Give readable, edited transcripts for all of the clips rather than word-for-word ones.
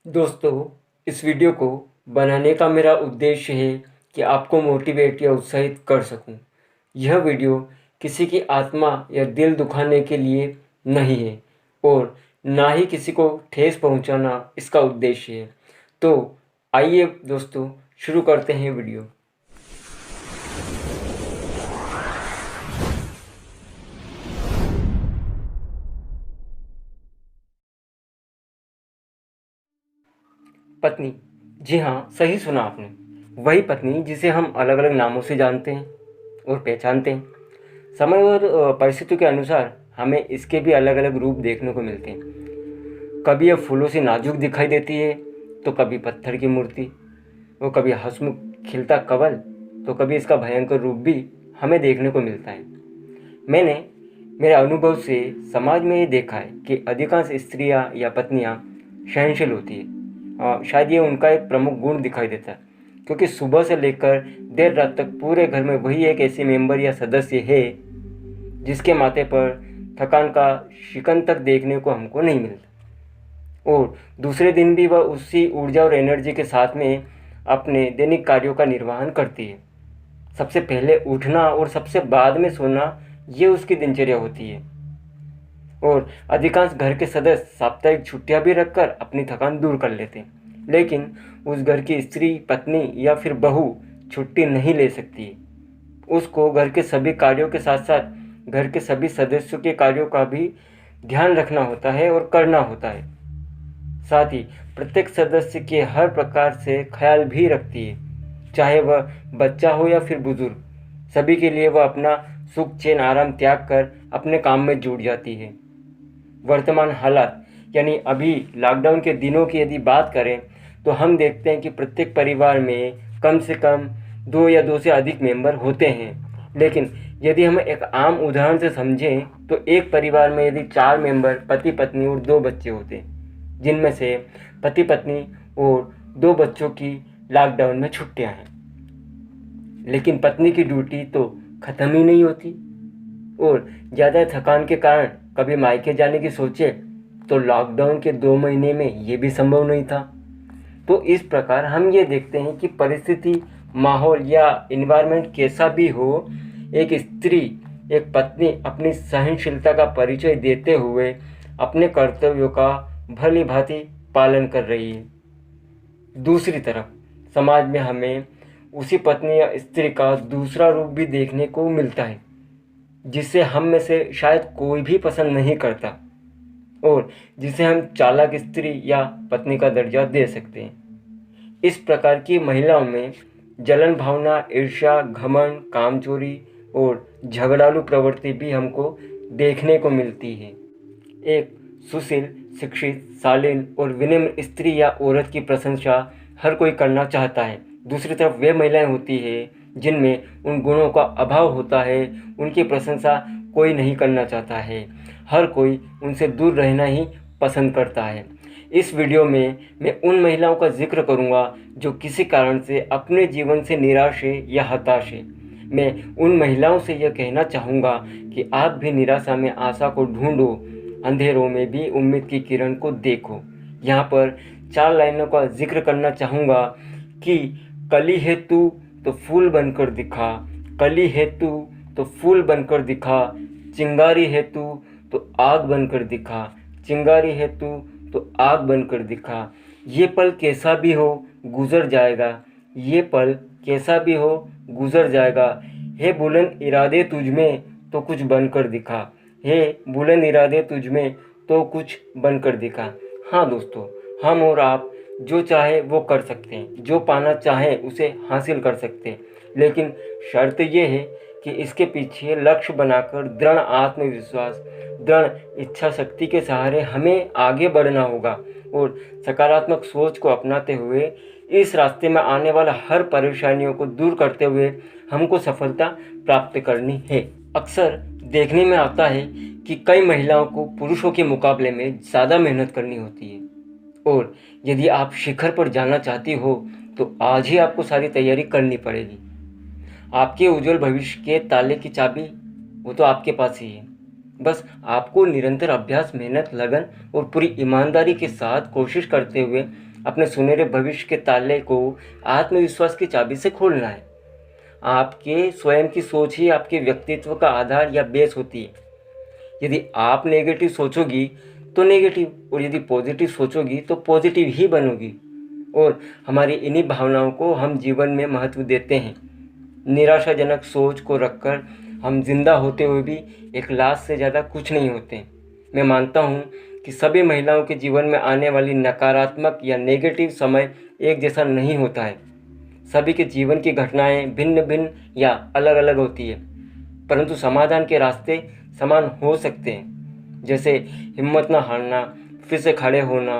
दोस्तों, इस वीडियो को बनाने का मेरा उद्देश्य है कि आपको मोटिवेट या उत्साहित कर सकूं। यह वीडियो किसी की आत्मा या दिल दुखाने के लिए नहीं है और ना ही किसी को ठेस पहुंचाना इसका उद्देश्य है। तो आइए दोस्तों, शुरू करते हैं वीडियो। पत्नी, जी हाँ, सही सुना आपने। वही पत्नी जिसे हम अलग अलग नामों से जानते हैं और पहचानते हैं। समय और परिस्थितियों के अनुसार हमें इसके भी अलग अलग रूप देखने को मिलते हैं। कभी यह फूलों से नाजुक दिखाई देती है, तो कभी पत्थर की मूर्ति, और कभी हंसमुख खिलता कवल, तो कभी इसका भयंकर रूप भी हमें देखने को मिलता है। मैंने मेरे अनुभव से समाज में ये देखा है कि अधिकांश स्त्रियां या पत्नियां सहनशील होती है। शायद ये उनका एक प्रमुख गुण दिखाई देता है, क्योंकि सुबह से लेकर देर रात तक पूरे घर में वही एक ऐसी मेंबर या सदस्य है जिसके माथे पर थकान का शिकन तक देखने को हमको नहीं मिलता, और दूसरे दिन भी वह उसी ऊर्जा और एनर्जी के साथ में अपने दैनिक कार्यों का निर्वहन करती है। सबसे पहले उठना और सबसे बाद में सोना, ये उसकी दिनचर्या होती है। और अधिकांश घर के सदस्य साप्ताहिक छुट्टियां भी रखकर अपनी थकान दूर कर लेते हैं, लेकिन उस घर की स्त्री, पत्नी या फिर बहू छुट्टी नहीं ले सकती। उसको घर के सभी कार्यों के साथ साथ घर के सभी सदस्यों के कार्यों का भी ध्यान रखना होता है और करना होता है। साथ ही प्रत्येक सदस्य के हर प्रकार से ख्याल भी रखती है, चाहे वह बच्चा हो या फिर बुजुर्ग। सभी के लिए वह अपना सुख, चैन, आराम त्याग कर अपने काम में जुट जाती है। वर्तमान हालात यानी अभी लॉकडाउन के दिनों की यदि बात करें, तो हम देखते हैं कि प्रत्येक परिवार में कम से कम 2 या 2 से अधिक मेंबर होते हैं। लेकिन यदि हम एक आम उदाहरण से समझें, तो एक परिवार में यदि 4 मेंबर, पति पत्नी और 2 बच्चे होते हैं, जिनमें से पति पत्नी और 2 बच्चों की लॉकडाउन में छुट्टियां हैं, लेकिन पत्नी की ड्यूटी तो ख़त्म ही नहीं होती, और ज़्यादा थकान के कारण कभी मायके जाने की सोचे तो लॉकडाउन के 2 महीने में ये भी संभव नहीं था। तो इस प्रकार हम ये देखते हैं कि परिस्थिति, माहौल या इन्वायरमेंट कैसा भी हो, एक स्त्री, एक पत्नी अपनी सहनशीलता का परिचय देते हुए अपने कर्तव्यों का भली भांति पालन कर रही है। दूसरी तरफ समाज में हमें उसी पत्नी या स्त्री का दूसरा रूप भी देखने को मिलता है, जिसे हम में से शायद कोई भी पसंद नहीं करता, और जिसे हम चालाक स्त्री या पत्नी का दर्जा दे सकते हैं। इस प्रकार की महिलाओं में जलन भावना, ईर्ष्या, घमंड, कामचोरी और झगड़ालू प्रवृत्ति भी हमको देखने को मिलती है। एक सुशील, शिक्षित, शालीन और विनम्र स्त्री या औरत की प्रशंसा हर कोई करना चाहता है। दूसरी तरफ वे महिलाएं होती है जिनमें उन गुणों का अभाव होता है, उनकी प्रशंसा कोई नहीं करना चाहता है। हर कोई उनसे दूर रहना ही पसंद करता है। इस वीडियो में मैं उन महिलाओं का जिक्र करूंगा जो किसी कारण से अपने जीवन से निराश है या हताश है। मैं उन महिलाओं से यह कहना चाहूँगा कि आप भी निराशा में आशा को ढूंढो, अंधेरों में भी उम्मीद की किरण को देखो। यहाँ पर 4 लाइनों का जिक्र करना चाहूँगा कि कली है तू तो फूल बनकर दिखा, कली है तू तो फूल बनकर दिखा, चिंगारी है तू तो आग बनकर दिखा, चिंगारी है तू तो आग बनकर दिखा। ये पल कैसा भी हो गुजर जाएगा, ये पल कैसा भी हो गुजर जाएगा। हे बुलंद इरादे तुझ में तो कुछ बनकर दिखा, हे बुलंद इरादे तुझ में तो कुछ बनकर दिखा। हाँ दोस्तों, हम और आप जो चाहे वो कर सकते हैं, जो पाना चाहे उसे हासिल कर सकते हैं, लेकिन शर्त ये है कि इसके पीछे लक्ष्य बनाकर दृढ़ आत्मविश्वास, दृढ़ इच्छा शक्ति के सहारे हमें आगे बढ़ना होगा, और सकारात्मक सोच को अपनाते हुए इस रास्ते में आने वाला हर परेशानियों को दूर करते हुए हमको सफलता प्राप्त करनी है। अक्सर देखने में आता है कि कई महिलाओं को पुरुषों के मुकाबले में ज़्यादा मेहनत करनी होती है, और यदि आप शिखर पर जाना चाहती हो तो आज ही आपको सारी तैयारी करनी पड़ेगी। आपके उज्जवल भविष्य के ताले की चाबी वो तो आपके पास ही है। बस आपको निरंतर अभ्यास, मेहनत, लगन और पूरी ईमानदारी के साथ कोशिश करते हुए अपने सुनहरे भविष्य के ताले को आत्मविश्वास की चाबी से खोलना है। आपके स्वयं की सोच ही आपके व्यक्तित्व का आधार या बेस होती है। यदि आप नेगेटिव सोचोगी तो नेगेटिव, और यदि पॉजिटिव सोचोगी तो पॉजिटिव ही बनोगी। और हमारी इन्हीं भावनाओं को हम जीवन में महत्व देते हैं। निराशाजनक सोच को रखकर हम जिंदा होते हुए भी एक लाश से ज़्यादा कुछ नहीं होते। मैं मानता हूँ कि सभी महिलाओं के जीवन में आने वाली नकारात्मक या नेगेटिव समय एक जैसा नहीं होता है। सभी के जीवन की घटनाएं भिन्न भिन्न या अलग अलग होती है, परंतु समाधान के रास्ते समान हो सकते हैं। जैसे हिम्मत न हारना, फिर से खड़े होना,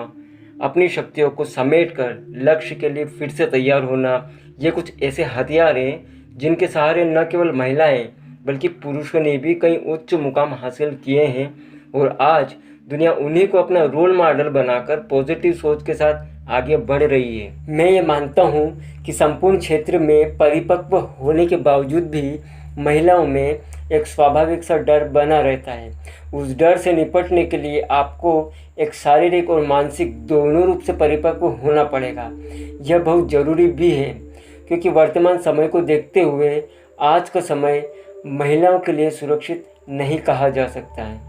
अपनी शक्तियों को समेटकर लक्ष्य के लिए फिर से तैयार होना, ये कुछ ऐसे हथियार हैं जिनके सहारे न केवल महिलाएं बल्कि पुरुषों ने भी कई उच्च मुकाम हासिल किए हैं। और आज दुनिया उन्हीं को अपना रोल मॉडल बनाकर पॉजिटिव सोच के साथ आगे बढ़ रही है। मैं ये मानता हूँ कि संपूर्ण क्षेत्र में परिपक्व होने के बावजूद भी महिलाओं में एक स्वाभाविक सा डर बना रहता है। उस डर से निपटने के लिए आपको एक शारीरिक और मानसिक दोनों रूप से परिपक्व होना पड़ेगा। यह बहुत ज़रूरी भी है, क्योंकि वर्तमान समय को देखते हुए आज का समय महिलाओं के लिए सुरक्षित नहीं कहा जा सकता है।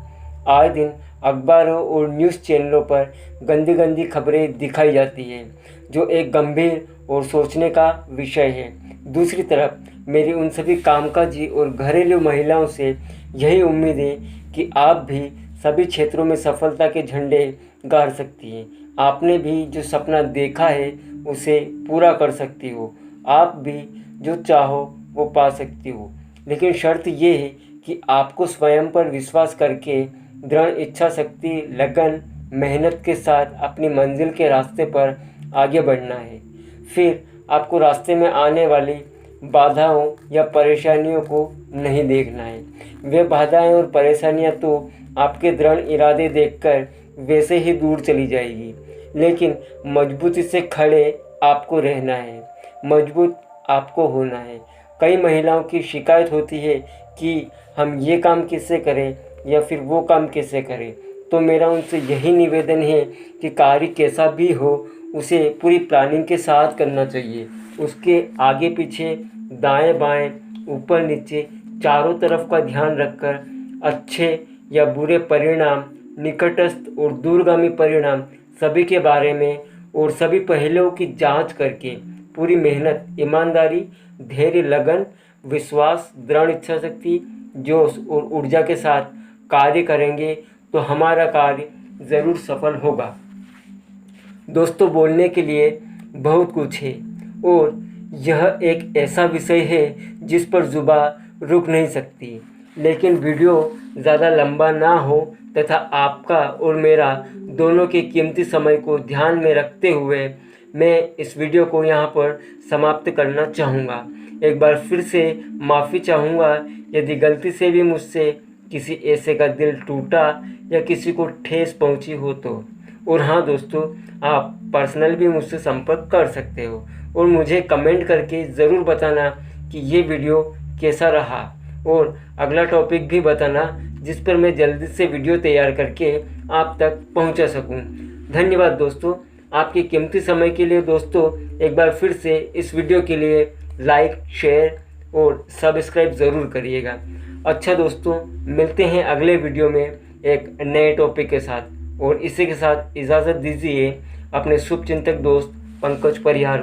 आए दिन अखबारों और न्यूज़ चैनलों पर गंदी गंदी खबरें दिखाई जाती हैं, जो एक गंभीर और सोचने का विषय है। दूसरी तरफ मेरी उन सभी कामकाजी और घरेलू महिलाओं से यही उम्मीद है कि आप भी सभी क्षेत्रों में सफलता के झंडे गाड़ सकती हैं। आपने भी जो सपना देखा है उसे पूरा कर सकती हो। आप भी जो चाहो वो पा सकती हो। लेकिन शर्त ये है कि आपको स्वयं पर विश्वास करके दृढ़ इच्छा शक्ति, लगन, मेहनत के साथ अपनी मंजिल के रास्ते पर आगे बढ़ना है। फिर आपको रास्ते में आने वाली बाधाओं या परेशानियों को नहीं देखना है। वे बाधाएं और परेशानियां तो आपके दृढ़ इरादे देखकर वैसे ही दूर चली जाएगी, लेकिन मजबूती से खड़े आपको रहना है, मजबूत आपको होना है। कई महिलाओं की शिकायत होती है कि हम ये काम कैसे करें या फिर वो काम कैसे करें। तो मेरा उनसे यही निवेदन है कि कार्य कैसा भी हो उसे पूरी प्लानिंग के साथ करना चाहिए। उसके आगे पीछे, दाएं बाएं, ऊपर नीचे, चारों तरफ का ध्यान रखकर अच्छे या बुरे परिणाम, निकटस्थ और दूरगामी परिणाम सभी के बारे में और सभी पहलुओं की जांच करके पूरी मेहनत, ईमानदारी, धैर्य, लगन, विश्वास, दृढ़ इच्छा शक्ति, जोश और ऊर्जा के साथ कार्य करेंगे तो हमारा कार्य ज़रूर सफल होगा। दोस्तों, बोलने के लिए बहुत कुछ है और यह एक ऐसा विषय है जिस पर जुबान रुक नहीं सकती। लेकिन वीडियो ज़्यादा लंबा ना हो तथा आपका और मेरा दोनों के कीमती समय को ध्यान में रखते हुए मैं इस वीडियो को यहाँ पर समाप्त करना चाहूँगा। एक बार फिर से माफ़ी चाहूँगा यदि गलती से भी मुझसे किसी ऐसे का दिल टूटा या किसी को ठेस पहुँची हो तो। और हाँ दोस्तों, आप पर्सनल भी मुझसे संपर्क कर सकते हो और मुझे कमेंट करके ज़रूर बताना कि ये वीडियो कैसा रहा और अगला टॉपिक भी बताना जिस पर मैं जल्दी से वीडियो तैयार करके आप तक पहुंचा सकूं। धन्यवाद दोस्तों, आपके कीमती समय के लिए। दोस्तों, एक बार फिर से इस वीडियो के लिए लाइक, शेयर और सब्सक्राइब ज़रूर करिएगा। अच्छा दोस्तों, मिलते हैं अगले वीडियो में एक नए टॉपिक के साथ, और इसी के साथ इजाज़त दीजिए अपने शुभचिंतक दोस्त पंकज परिहार।